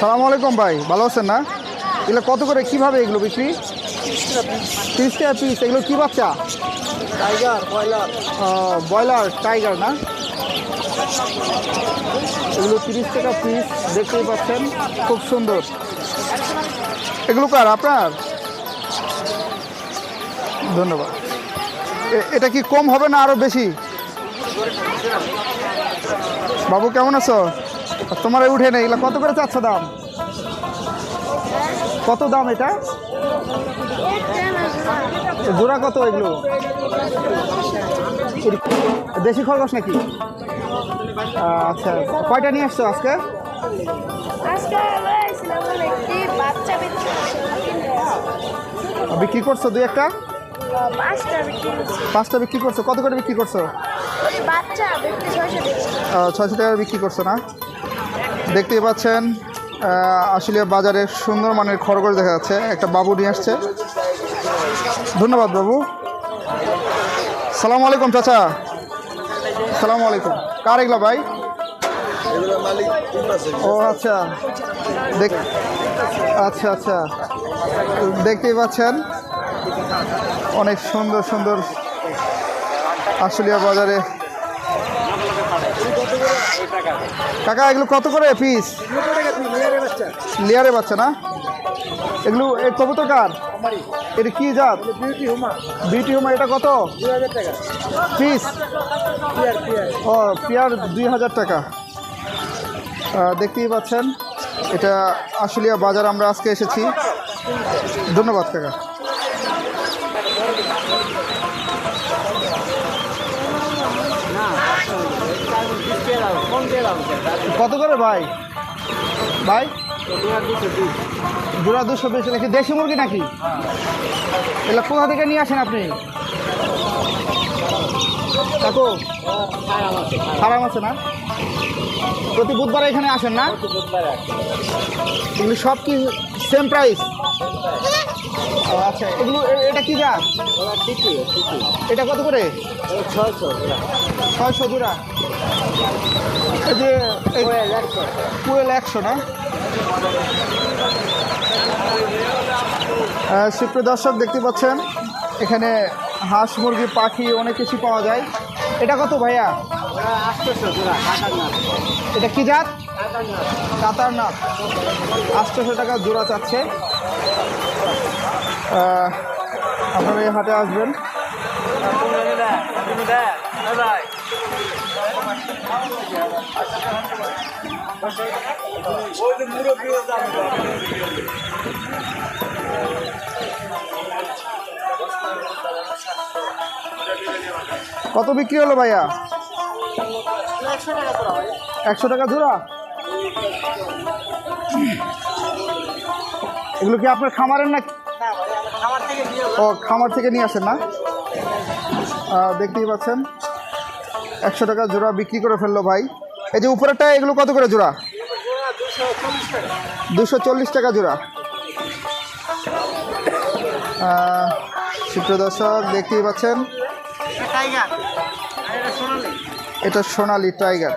সালাম আলাইকুম ভাই, ভালো আছেন না? এগুলো কত করে, কিভাবে এগুলো বিক্রি? 30 টাকা পিস। এগুলো কি বাচ্চা? Tiger, broiler. ব্রয়লার টাইগার না? এগুলো 30 টাকা পিস, দেখতেই পাচ্ছেন, খুব সুন্দর। এগুলো কার, আপনার? ধন্যবাদ। এটা কি কম হবে না আরো বেশি? বাবু কেমন আছো? তোমার উঠে নেই। এগুলো কত করে চাচ্ছ দাম? কত দাম এটা? জোড়া কত এগুলো? দেশি খরগোশ নাকি? আচ্ছা, কয়টা নিয়ে আসছো আজকে? বিক্রি করছো দুই একটা? 5টা বিক্রি করছো। কত করে বিক্রি করছো? 600 টাকা বিক্রি করছো না? দেখতেই পাচ্ছেন আসলে বাজারে সুন্দর মানের খরগোশ দেখা যাচ্ছে। একটা বাবু নিয়ে আসছে। ধন্যবাদ বাবু। সালাম আলাইকুম চাচা। সালাম আলাইকুম। কার এগুলা ভাই? ও আচ্ছা, আচ্ছা আচ্ছা, দেখতেই পাচ্ছেন অনেক সুন্দর সুন্দর আশুলিয়া বাজারে। কাকা এগুলো কত করে পিস? লেয়ারে বাচ্চা না? এগুলো এই কবুতর কার? এটা কি জাত? বিউটি হুমা। এটা কত পিস? ও পেয়ার 2000 টাকা। দেখতেই পাচ্ছেন এটা আশুলিয়া বাজার আমরা আজকে এসেছি। ধন্যবাদ কাকা। কত করে ভাই? ভাই জোড়া 220 নাকি? দেশি মুরগি নাকি? এগুলো কোথা থেকে নিয়ে আসেন আপনি কাকু? খারাপ আছে না? প্রতি বুধবার এখানে আসেন না? এগুলো সব কি সেম প্রাইস? আচ্ছা, এগুলো এটা কি জাত? এটা কত করে? 600 জোড়া। এই যে কোয়েল 100 না? সুপ্রিয় দর্শক দেখতে পাচ্ছেন এখানে হাঁস মুরগি পাখি অনেক কিছু পাওয়া যায়। এটা কত ভাইয়া? 800 জোড়া। এটা কি জাত? কাতার নাথ। 800 টাকা জোড়া চাচ্ছে। আপনারা এই হাটে আসবেন। কত বিক্রি হলো ভাইয়া? 100 টাকা জোড়া। এগুলো কি আপনার খামারের না? ও খামার থেকে নিয়ে আসেন না? দেখতেই পাচ্ছেন 100 টাকা জোড়া বিক্রি করে ফেললো ভাই। এই যে উপরেরটা, এগুলো কত করে জোড়া? 240 টাকা জোড়া। সুপ্রিয় দর্শক দেখতেই পাচ্ছেন এটা সোনালি টাইগার।